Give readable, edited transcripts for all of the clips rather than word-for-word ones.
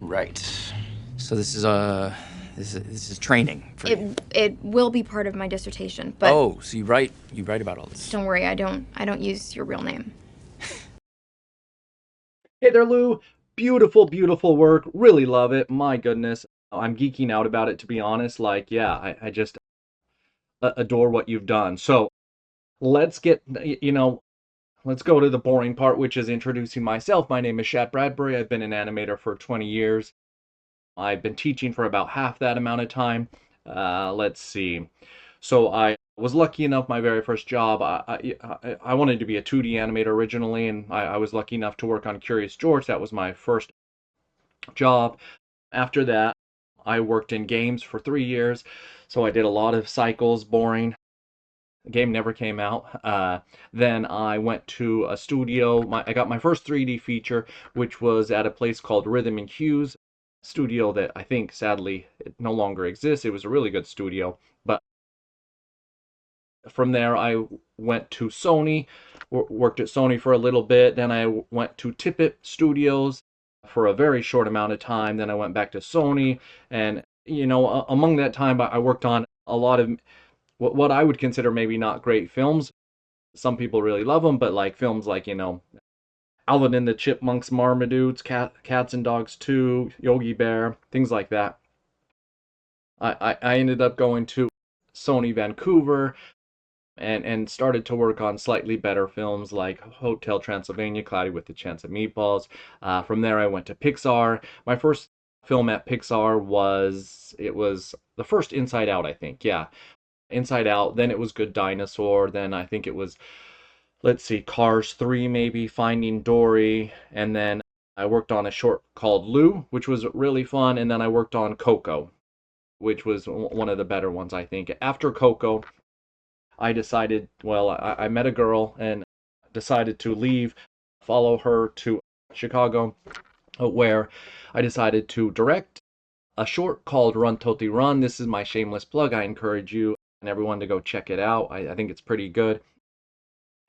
Right. So this is training for you. It will be part of my dissertation, but Oh, so you write about all this. don't worry, I don't use your real name. Hey there, Lou. Beautiful, beautiful work. Really love it. My goodness. I'm geeking out about it, to be honest. Like, yeah, I just adore what you've done. So let's get, let's go to the boring part, which is introducing myself. My name is Shad Bradbury. I've been an animator for 20 years. I've been teaching for about half that amount of time. Let's see. So I was lucky enough, my very first job, I wanted to be a 2D animator originally, and I was lucky enough to work on Curious George. That was my first job. After that, I worked in games for 3 years. So I did a lot of cycles, boring. The game never came out. Then I went to a studio. I got my first 3D feature, which was at a place called Rhythm and Hues, studio that I think sadly it no longer exists. It was a really good studio. But from there, I went to Sony, worked at Sony for a little bit. Then I went to Tippett Studios for a very short amount of time. Then I went back to Sony. And, among that time, I worked on a lot of what I would consider maybe not great films. Some people really love them, but like films like, Alvin and the Chipmunks, Marmaduke, Cats and Dogs 2, Yogi Bear, things like that. I ended up going to Sony Vancouver and started to work on slightly better films like Hotel Transylvania, Cloudy with the Chance of Meatballs. From there, I went to Pixar. My first film at Pixar was the first Inside Out, I think. Yeah, Inside Out. Then it was Good Dinosaur. Then I think it was, let's see, Cars 3 maybe, Finding Dory, and then I worked on a short called Lou, which was really fun, and then I worked on Coco, which was one of the better ones, I think. After Coco, I decided, well, I met a girl and decided to leave, follow her to Chicago, where I decided to direct a short called Run Totti Run. This is my shameless plug. I encourage you and everyone to go check it out. I think it's pretty good.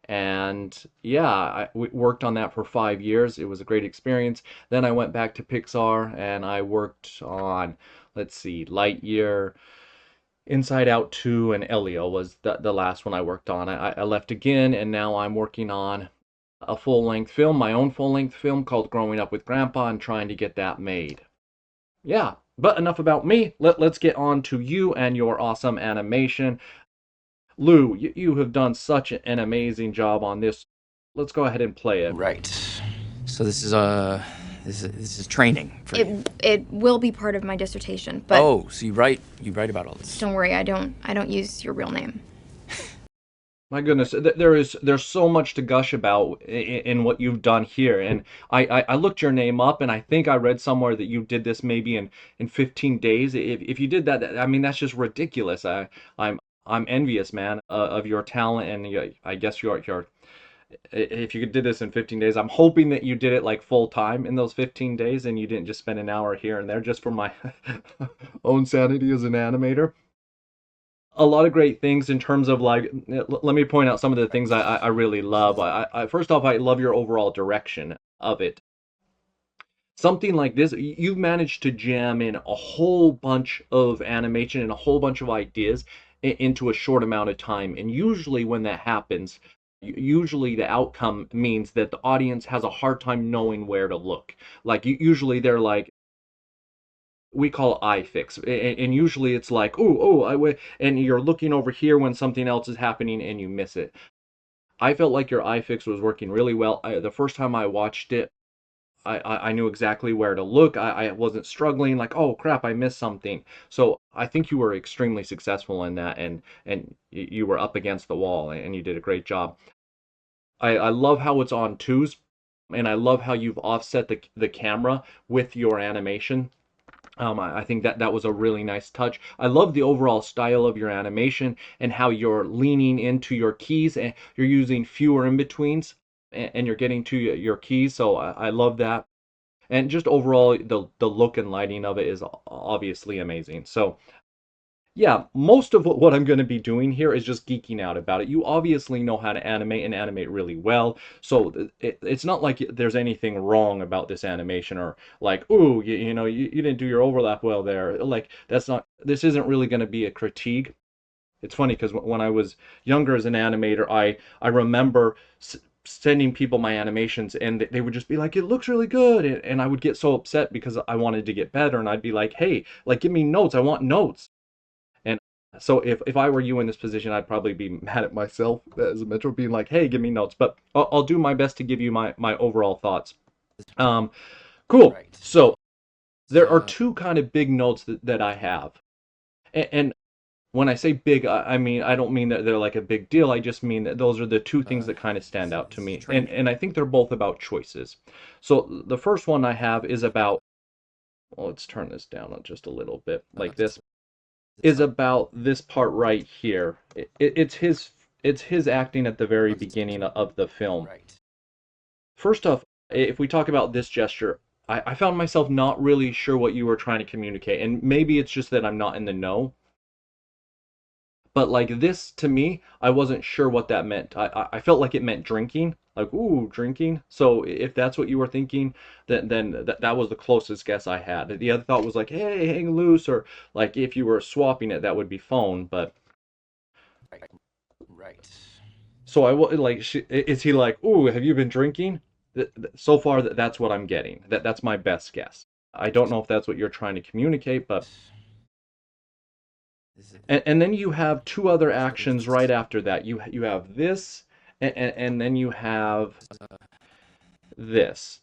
And yeah, we worked on that for 5 years. It was a great experience. Then I went back to Pixar and I worked on, let's see, Lightyear, Inside Out 2, and Elio was the last one I worked on. I left again, and now I'm working on a full-length film, my own full-length film called Growing Up with Grandpa, and trying to get that made. Yeah, but enough about me. Let's get on to you and your awesome animation. Lou, you have done such an amazing job on this. Let's go ahead and play it. Right. So this is training for you. It will be part of my dissertation, but Oh, so you write about all this. don't worry, I don't use your real name. My goodness, there's so much to gush about in what you've done here, and I looked your name up, and I think I read somewhere that you did this maybe in 15 days. If you did that, I mean that's just ridiculous. I'm envious, man, of your talent, and I guess your if you did this in 15 days, I'm hoping that you did it like full time in those 15 days, and you didn't just spend an hour here and there just for my own sanity as an animator. A lot of great things in terms of like let me point out some of the things I really love. First off, I love your overall direction of it. Something like this, you've managed to jam in a whole bunch of animation and a whole bunch of ideas into a short amount of time. And usually when that happens, usually the outcome means that the audience has a hard time knowing where to look. Like usually they're like, we call it eye fix, and usually it's like, and you're looking over here when something else is happening and you miss it. I felt like your eye fix was working really well. The first time I watched it, I knew exactly where to look. I wasn't struggling like, oh crap, I missed something. So I think you were extremely successful in that, and you were up against the wall, and you did a great job. I love how it's on twos, and I love how you've offset the camera with your animation. I think that was a really nice touch. I love the overall style of your animation and how you're leaning into your keys and you're using fewer in-betweens and you're getting to your keys. So I love that. And just overall, the look and lighting of it is obviously amazing. So yeah, most of what I'm going to be doing here is just geeking out about it. You obviously know how to animate and animate really well, so it's not like there's anything wrong about this animation or like, ooh, you didn't do your overlap well there. Like, this isn't really going to be a critique. It's funny because when I was younger as an animator, I remember sending people my animations and they would just be like, it looks really good, and I would get so upset because I wanted to get better, and I'd be like, hey, like, give me notes, I want notes. And so if I were you in this position, I'd probably be mad at myself as a mentor, being like, hey, give me notes. But I'll do my best to give you my overall thoughts. Cool. Right. So there are Uh, two kind of big notes that I have. And when I say big, I mean, I don't mean that they're like a big deal. I just mean that those are the two things that kind of stand out to this is me. training. And I think they're both about choices. So the first one I have is about, well, let's turn this down just a little bit, like this, is about this part right here. It's his acting at the very beginning of the film. Right. First off, if we talk about this gesture, I found myself not really sure what you were trying to communicate, and maybe it's just that I'm not in the know. But like this, to me, I wasn't sure what that meant. I felt like it meant drinking, like, ooh, drinking. So if that's what you were thinking, then that was the closest guess I had. The other thought was like, hey, hang loose, or like if you were swapping it, that would be phone. But Right. so like, is he like, ooh, have you been drinking? So far, that's what I'm getting. That's my best guess. I don't know if that's what you're trying to communicate, but and then you have two other actions right after that. You have this, and then you have this,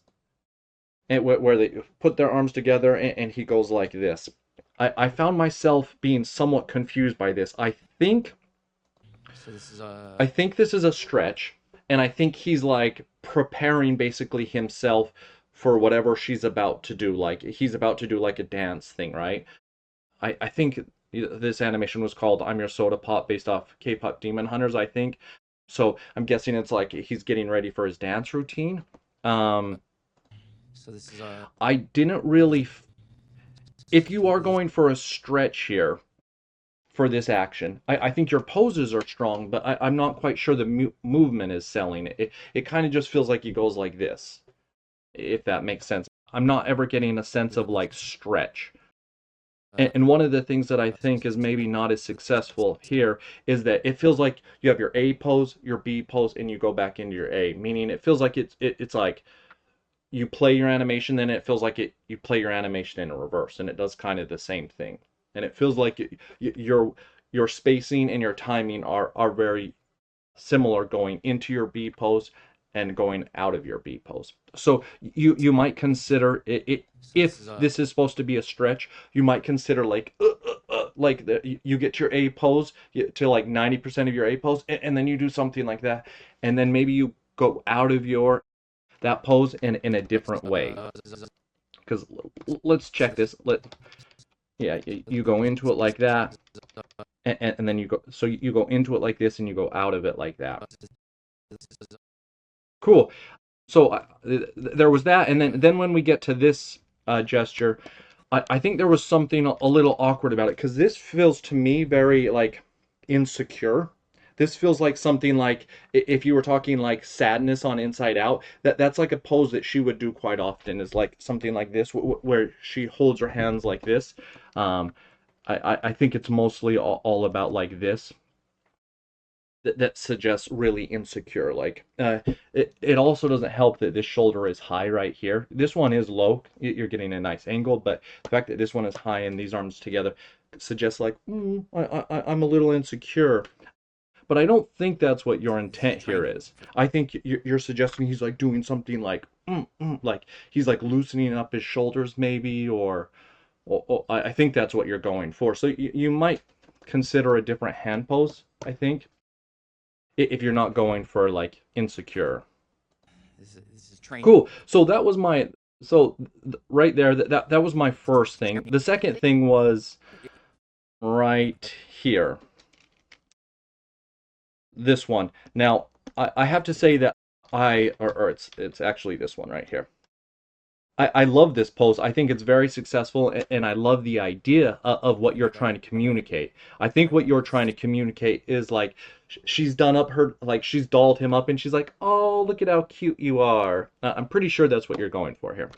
and where they put their arms together, and he goes like this. I found myself being somewhat confused by this. So this is I think this is a stretch, and I think he's like preparing basically himself for whatever she's about to do. Like he's about to do like a dance thing, right? I think this animation was called I'm Your Soda Pop, based off K-pop Demon Hunters, I think. So I'm guessing it's like he's getting ready for his dance routine. Um, so this is I didn't really. If you are going for a stretch here for this action, I think your poses are strong, but I'm not quite sure the movement is selling it. It kind of just feels like he goes like this, if that makes sense. I'm not ever getting a sense of like stretch. And one of the things that I think is maybe not as successful here is that it feels like you have your A pose, your B pose, and you go back into your A. Meaning it feels like it's like you play your animation, then it feels like you play your animation in reverse, and it does kind of the same thing. And it feels like your spacing and your timing are very similar going into your B pose and going out of your B pose. So you might consider it, if this is supposed to be a stretch, you might consider like you get your A pose to like 90% of your A pose, and then you do something like that, and then maybe you go out of your that pose in a different way. Because let's check this. Yeah, you go into it like that, and then you go into it like this, and you go out of it like that. Cool. So there was that, and then when we get to this gesture, I think there was something a little awkward about it, because this feels to me very like insecure. This feels like something like if you were talking like sadness on Inside Out, that's like a pose that she would do quite often, is like something like this, where she holds her hands like this. Um, I think it's mostly all about like this, that suggests really insecure. Like it also doesn't help that this shoulder is high right here. This one is low. You're getting a nice angle, but the fact that this one is high and these arms together suggests like, I'm a little insecure. But I don't think that's what your intent here is. I think you're suggesting he's like doing something like like he's like loosening up his shoulders maybe, or I think that's what you're going for. So you might consider a different hand pose, I think, if you're not going for like insecure. this is training. Cool. So that was my right there, that was my first thing. The second thing was right here. This one. Now, I have to say that or it's actually this one right here. I love this pose. I think it's very successful, and I love the idea of what you're trying to communicate. I think what you're trying to communicate is like she's done up her, like she's dolled him up, and she's like, "Oh, look at how cute you are." I'm pretty sure that's what you're going for here.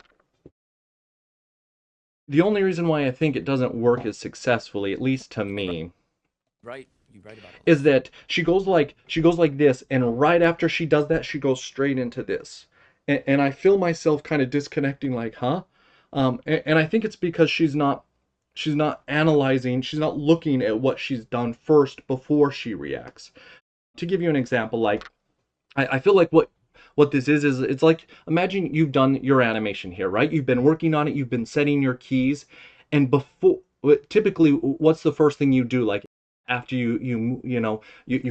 The only reason why I think it doesn't work as successfully, at least to me, Right. You're right about all is that she goes like this, and right after she does that, she goes straight into this, and I feel myself kind of disconnecting, like, huh? And I think it's because she's not analyzing, she's not looking at what she's done first before she reacts. To give you an example, like I feel like what this is it's like, imagine you've done your animation here, right? You've been working on it, you've been setting your keys, and before, typically, what's the first thing you do? Like after you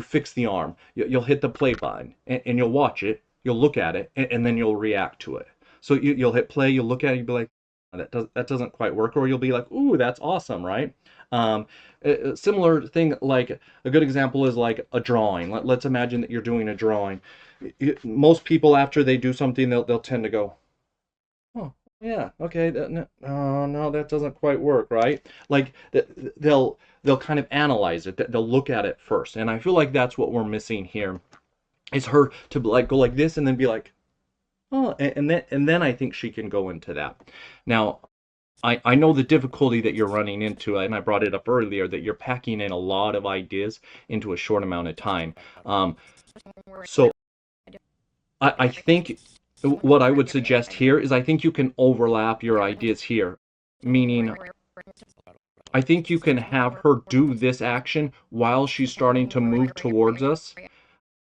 fix the arm, you'll hit the play button, and you'll watch it, you'll look at it, and then you'll react to it. So you'll hit play, you'll look at it, you'll be like, that doesn't quite work, or you'll be like, ooh, that's awesome, right? Um, a similar thing, like a good example is like a drawing. Let's imagine that you're doing a drawing. Most people, after they do something, they'll tend to go, oh, yeah, okay, no, no, that doesn't quite work, right? Like they'll kind of analyze it. They'll look at it first, and I feel like that's what we're missing here. Is her to like go like this and then be like, oh, and then I think she can go into that. Now, I know the difficulty that you're running into, and I brought it up earlier, that you're packing in a lot of ideas into a short amount of time. So I think what I would suggest here is I think you can overlap your ideas here, meaning I think you can have her do this action while she's starting to move towards us,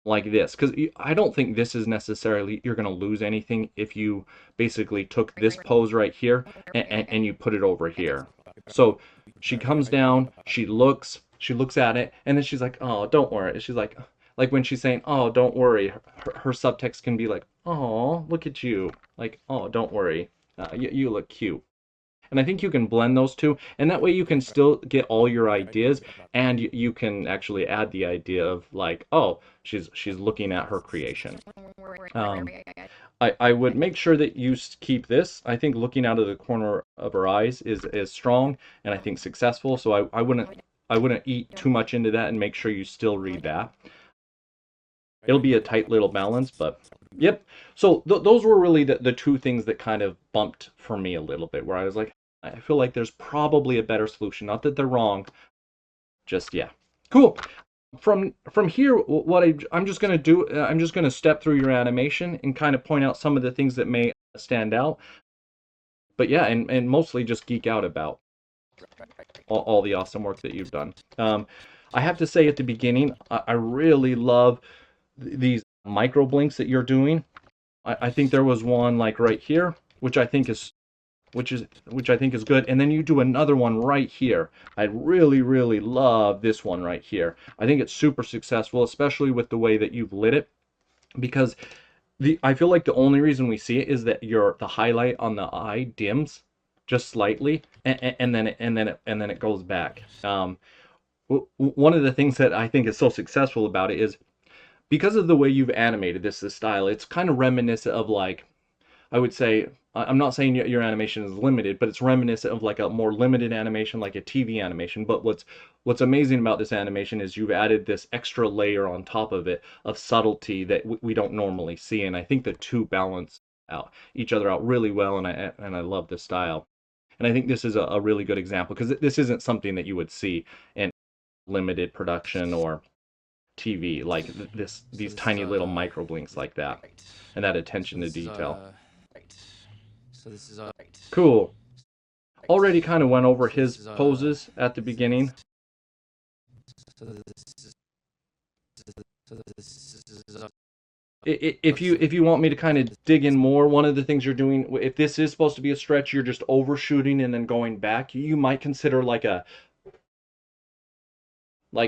like this, because I don't think this is necessarily, you're going to lose anything if you basically took this pose right here and you put it over here. So she comes down, she looks at it, and then she's like, oh, don't worry. She's like when she's saying, oh, don't worry, her subtext can be like, oh, look at you, like, oh, don't worry, you look cute. And I think you can blend those two, and that way you can still get all your ideas, and you can actually add the idea of like, oh, she's looking at her creation. Um, I would make sure that you keep this. I think looking out of the corner of her eyes is strong, and I think successful. So I wouldn't eat too much into that, and make sure you still read that. It'll be a tight little balance, but yep. So those were really the two things that kind of bumped for me a little bit, where I was like, I feel like there's probably a better solution. Not that they're wrong, just yeah. Cool. From here, what I'm just gonna do, I'm just gonna step through your animation and kind of point out some of the things that may stand out. But yeah, and mostly just geek out about all the awesome work that you've done. I have to say at the beginning, I really love these micro blinks that you're doing. I think there was one like right here, which I think is good, and then you do another one right here. I really, really love this one right here. I think it's super successful, especially with the way that you've lit it, because I feel like the only reason we see it is that the highlight on the eye dims just slightly, and then it goes back. One of the things that I think is so successful about it is because of the way you've animated this style. It's kind of reminiscent of, like, I would say, I'm not saying your animation is limited, but it's reminiscent of like a more limited animation, like a TV animation. But what's amazing about this animation is you've added this extra layer on top of it of subtlety that we don't normally see, and I think the two balance out each other out really well, and I love this style. And I think this is a really good example, because this isn't something that you would see in limited production or TV, like these tiny little micro blinks like that, and that attention to detail. So this is Cool. Already kind of went over his poses at the beginning. so this is so this is If you want me to kind of dig in more, one of the things you're doing, if this is supposed to be a stretch, you're just overshooting and then going back. You might consider like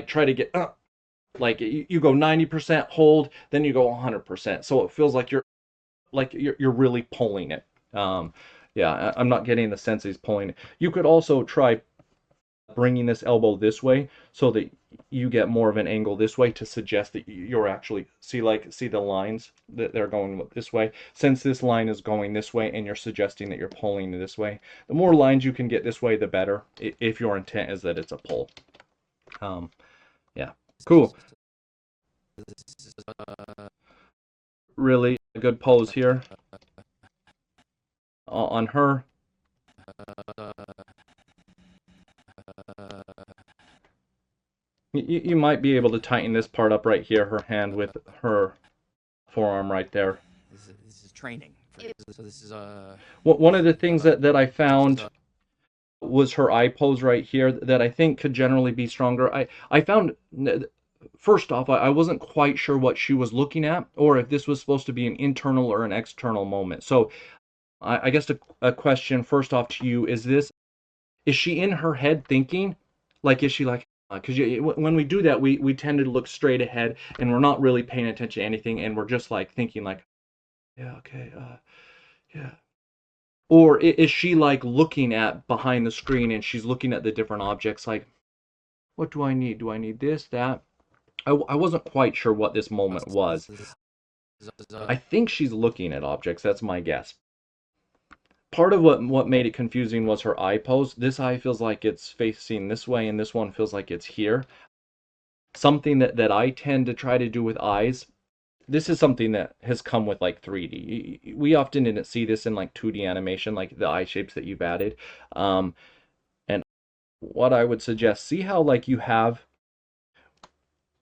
try to get like you go 90% hold, then you go 100%, so it feels like you're really pulling it. Yeah, I'm not getting the sense he's pulling it. You could also try bringing this elbow this way so that you get more of an angle this way to suggest that you're actually, see the lines that they're going this way. Since this line is going this way and you're suggesting that you're pulling this way, the more lines you can get this way, the better, if your intent is that it's a pull. Yeah, cool. Really a good pose here on her. You might be able to tighten this part up right here, her hand with her forearm right there. This is training. So this is one of the things that I found was her eye pose right here that I think could generally be stronger. I found, first off, I wasn't quite sure what she was looking at, or if this was supposed to be an internal or an external moment. So I guess a question first off to you is she in her head thinking? Like, is she like, because when we do that, we tend to look straight ahead and we're not really paying attention to anything, and we're just like thinking like, yeah, okay, yeah. Or is she like looking at behind the screen and she's looking at the different objects like, what do I need? Do I need this, that? I wasn't quite sure what this moment was. I think she's looking at objects. That's my guess. Part of what made it confusing was her eye pose. This eye feels like it's facing this way, and this one feels like it's here. Something that I tend to try to do with eyes, this is something that has come with like 3D. We often didn't see this in like 2D animation, like the eye shapes that you've added. And what I would suggest, see how like you have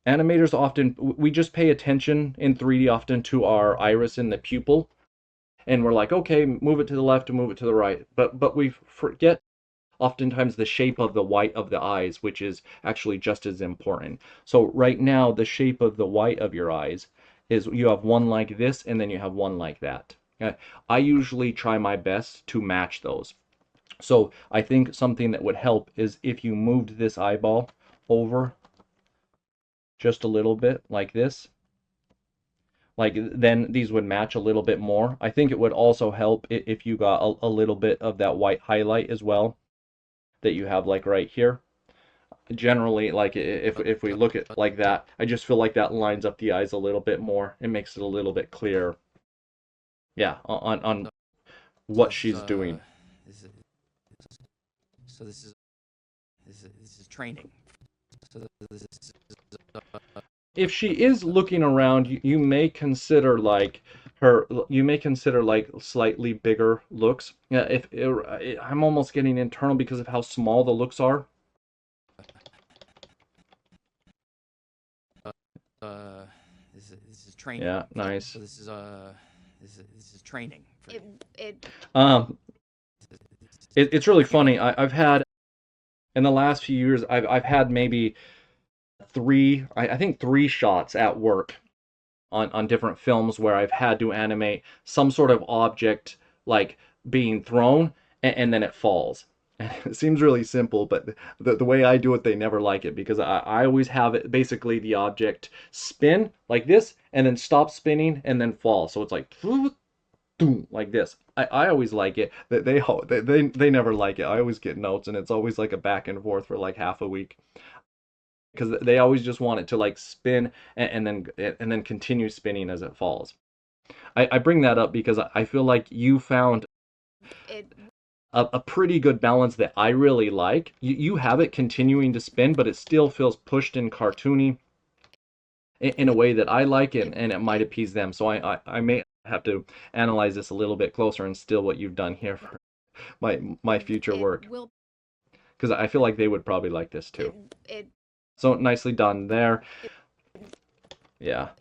animators often, we just pay attention in 3D often to our iris in the pupil. And we're like, okay, move it to the left and move it to the right. But we forget oftentimes the shape of the white of the eyes, which is actually just as important. So right now, the shape of the white of your eyes is you have one like this and then you have one like that. I usually try my best to match those. So I think something that would help is if you moved this eyeball over just a little bit like this. Like, then these would match a little bit more. I think it would also help if you got a little bit of that white highlight as well that you have like right here. Generally, like if we look at like that, I just feel like that lines up the eyes a little bit more. It makes it a little bit clearer. Yeah, on what she's doing. So this is training. So this is if she is looking around, you may consider like slightly bigger looks. Yeah, I'm almost getting internal because of how small the looks are. This is training. Yeah, nice. So this is training. It's really funny. I've had in the last few years, I've had maybe I think three shots at work on different films where I've had to animate some sort of object like being thrown and then it falls. And it seems really simple, but the way I do it, they never like it because I always have it basically the object spin like this and then stop spinning and then fall. So it's like like this. I always like it. They never like it. I always get notes and it's always like a back and forth for like half a week. Because they always just want it to like spin and then continue spinning as it falls. I bring that up because I feel like you found a pretty good balance that I really like. You have it continuing to spin, but it still feels pushed and cartoony in a way that I like it, and it might appease them. So I may have to analyze this a little bit closer and still what you've done here for my future work. Because I feel like they would probably like this too. So nicely done there. Yeah.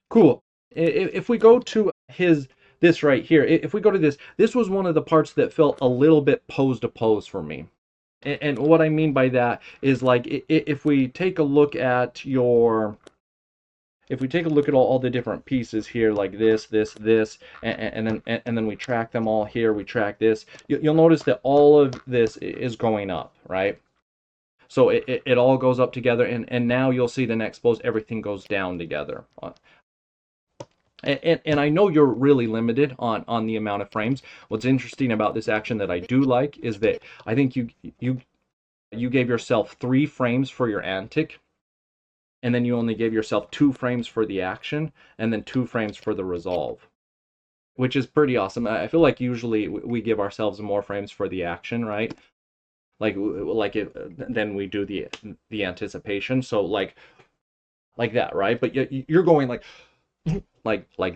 Cool. If we go to this right here, if we go to this was one of the parts that felt a little bit pose to pose for me. And what I mean by that is like if we take a look at all the different pieces here, like this, and then we track them all here, we track this, you'll notice that all of this is going up, right? So it all goes up together, and now you'll see the next pose, everything goes down together. And I know you're really limited on the amount of frames. What's interesting about this action that I do like is that I think you gave yourself 3 frames for your antic, and then you only gave yourself 2 frames for the action, and then 2 frames for the resolve, which is pretty awesome. I feel like usually we give ourselves more frames for the action, right? Then we do the anticipation. So like that, right? But you're going like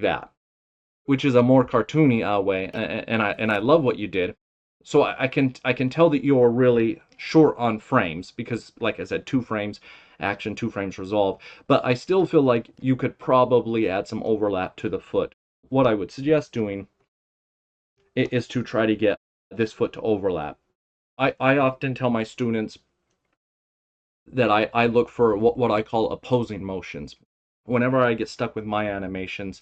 that, which is a more cartoony way, and I love what you did. So I can tell that you're really short on frames because, like I said, 2 frames action, 2 frames resolve. But I still feel like you could probably add some overlap to the foot. What I would suggest doing is to try to get this foot to overlap. I often tell my students that I look for what I call opposing motions. Whenever I get stuck with my animations,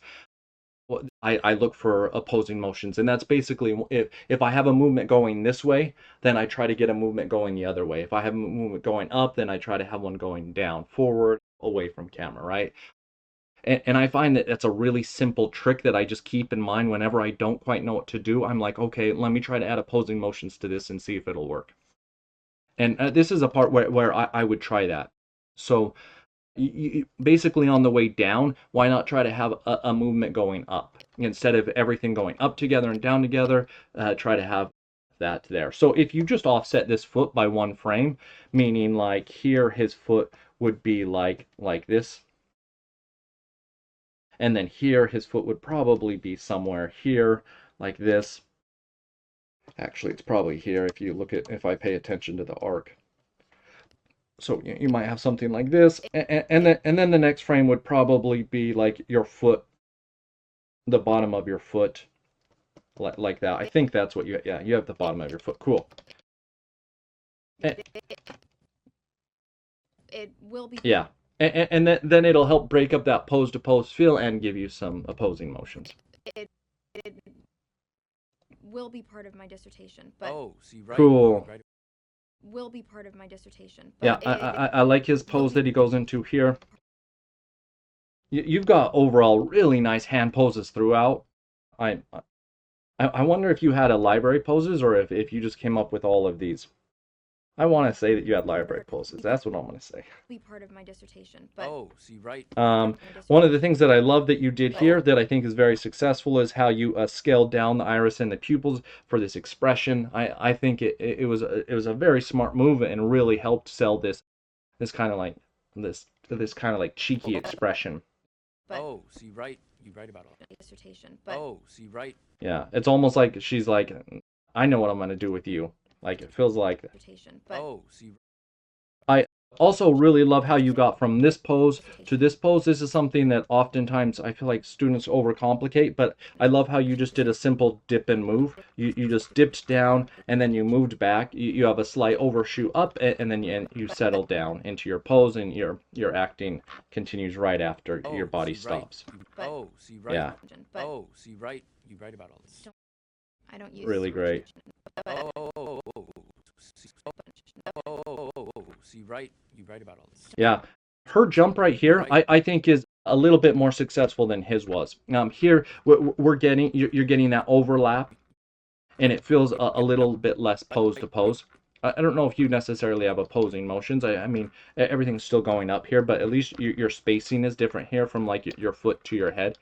I look for opposing motions, and that's basically if I have a movement going this way, then I try to get a movement going the other way. If I have a movement going up, then I try to have one going down, forward, away from camera, right? And I find that that's a really simple trick that I just keep in mind whenever I don't quite know what to do. I'm like, okay, let me try to add opposing motions to this and see if it'll work. And this is a part where I would try that. So basically on the way down, why not try to have a movement going up? Instead of everything going up together and down together, try to have that there. So if you just offset this foot by 1 frame, meaning like here his foot would be like this, and then here his foot would probably be somewhere here like this. Actually, it's probably here if I pay attention to the arc. So you might have something like this, and then the next frame would probably be like your foot, the bottom of your foot, like that. I think that's what you have the bottom of your foot. Cool. It will be. Yeah, and then it'll help break up that pose to pose feel and give you some opposing motions. It will be part of my dissertation, but Cool. will be part of my dissertation. Yeah, I like his pose that he goes into here. You've got overall really nice hand poses throughout. I wonder if you had a library poses or if you just came up with all of these. I want to say that you had library poses. That's what I'm going to say. Be part of my dissertation, but one of the things that I love that you did here that I think is very successful is how you scaled down the iris and the pupils for this expression. I think it was a very smart move and really helped sell this kind of like this kind of like cheeky expression. But you're right about all that. Dissertation, but Yeah, it's almost like she's like, I know what I'm going to do with you. Like, it feels like... dissertation, but I also really love how you got from this pose to this pose. This is something that oftentimes I feel like students overcomplicate, but I love how you just did a simple dip and move. You just dipped down, and then you moved back. You have a slight overshoot up, and then you settle down into your pose, and your acting continues right after your body stops. but Yeah, but you're right about all this. I don't use really great. You're right about all this. Yeah, her jump right here, I think is a little bit more successful than his was. Here you're getting that overlap, and it feels a little bit less pose to pose. I don't know if you necessarily have opposing motions. I mean, everything's still going up here, but at least your spacing is different here from like your foot to your head.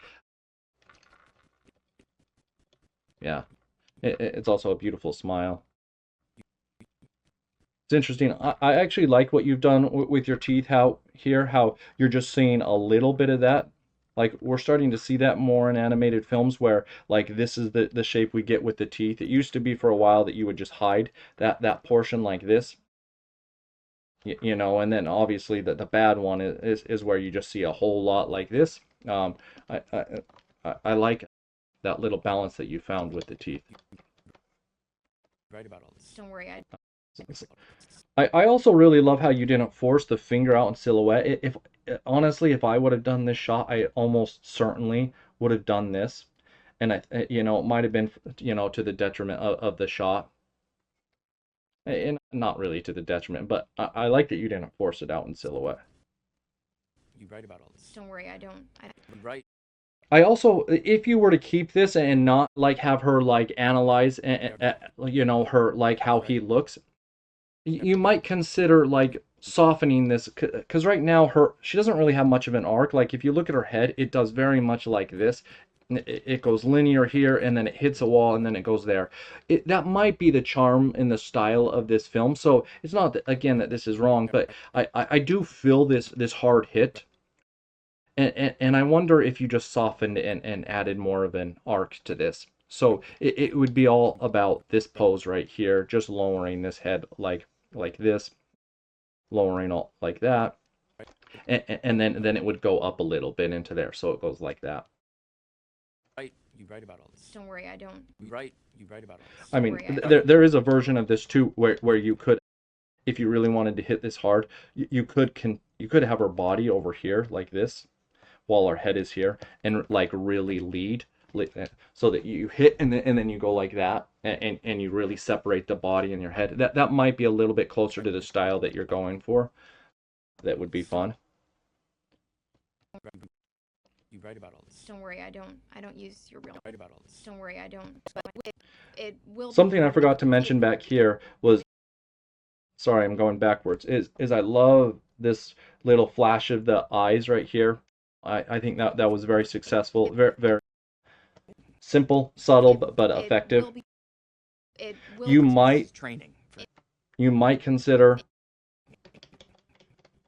Yeah, it's also a beautiful smile. It's interesting. I actually like what you've done with your teeth. How you're just seeing a little bit of that. Like, we're starting to see that more in animated films where like this is the shape we get with the teeth. It used to be for a while that you would just hide that portion like this. You know, and then obviously the bad one is where you just see a whole lot like this. I like that little balance that you found with the teeth. Right about all this. Don't worry, I also really love how you didn't force the finger out in silhouette. If honestly, if I would have done this shot, I almost certainly would have done this, and it might have been to the detriment of the shot, and not really to the detriment, but I like that you didn't force it out in silhouette. You're right about all this. don't worry, You're right. I also, if you were to keep this and not like have her like analyze, her like how he looks, you might consider like softening this, because right now she doesn't really have much of an arc. Like if you look at her head, it does very much like this. It goes linear here, and then it hits a wall, and then it goes there. That might be the charm in the style of this film. So it's not that, again, that this is wrong, but I do feel this hard hit. And I wonder if you just softened and added more of an arc to this. So it would be all about this pose right here, just lowering this head like this, lowering all like that, and then it would go up a little bit into there, so it goes like that. Right, you write about all this. Don't worry, I don't. Right, you write about all this. I mean, there is a version of this too where you could, if you really wanted to hit this hard, you could have her body over here like this, while her head is here, and like really lead, so that you hit and then you go like that, and you really separate the body and your head. That might be a little bit closer to the style that you're going for. That would be fun. You write about all this. Don't worry, I don't use your real. Write about all this. Don't worry, I don't. But it will. Something I forgot to mention back here was, sorry, I'm going backwards, is I love this little flash of the eyes right here. I think that was very successful, very simple, subtle, but effective. You might consider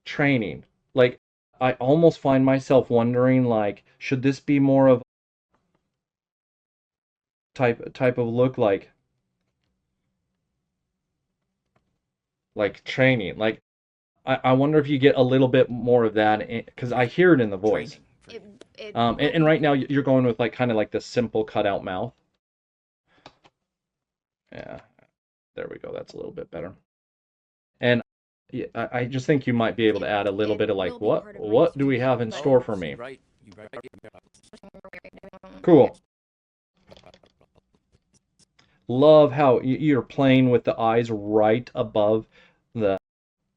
training. Like, I almost find myself wondering, like, should this be more of type of look, like training? Like, I wonder if you get a little bit more of that, because I hear it in the voice. And right now you're going with like kind of like the simple cutout mouth. Yeah, there we go. That's a little bit better. And yeah, I just think you might be able to add a little bit of like, what do we have in store for me? Cool. Love how you're playing with the eyes right above the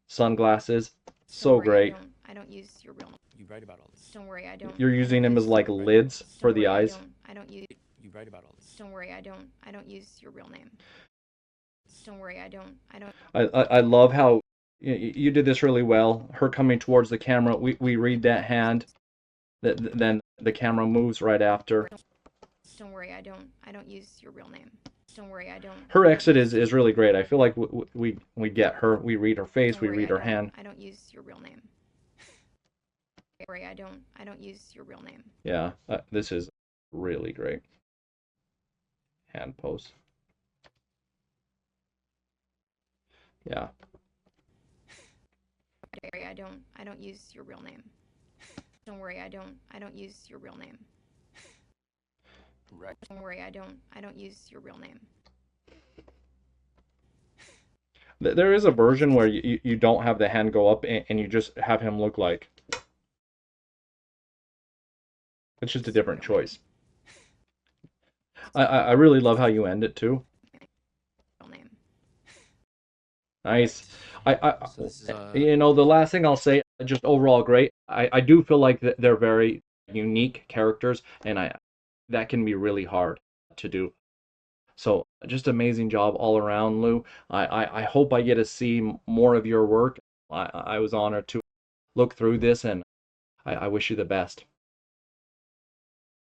sunglasses. So great. I don't use your real. You write about all this. Don't worry, I don't. You're using them as like lids for the eyes. I don't use. You write about all this. Don't worry, I don't use your real name. Don't worry, I don't. I love how you did this really well. Her coming towards the camera, we read that hand, then the camera moves right after. Don't worry, I don't use your real name. Don't worry, I don't. Her exit is really great. I feel like we get her. We read her face. We read her hand. I don't use your real name. Don't worry, I don't use your real name. Yeah, this is really great. Hand pose. Yeah. Don't worry, I don't use your real name. Don't worry, I don't use your real name. Right. Don't worry, I don't use your real name. There is a version where you don't have the hand go up and you just have him look like. It's just a different choice. I really love how you end it too. Real name. Nice. So this is, You know, the last thing I'll say, just overall great. I do feel like they're very unique characters, and that can be really hard to do. So just amazing job all around, Lou. I hope I get to see more of your work. I was honored to look through this, and I wish you the best.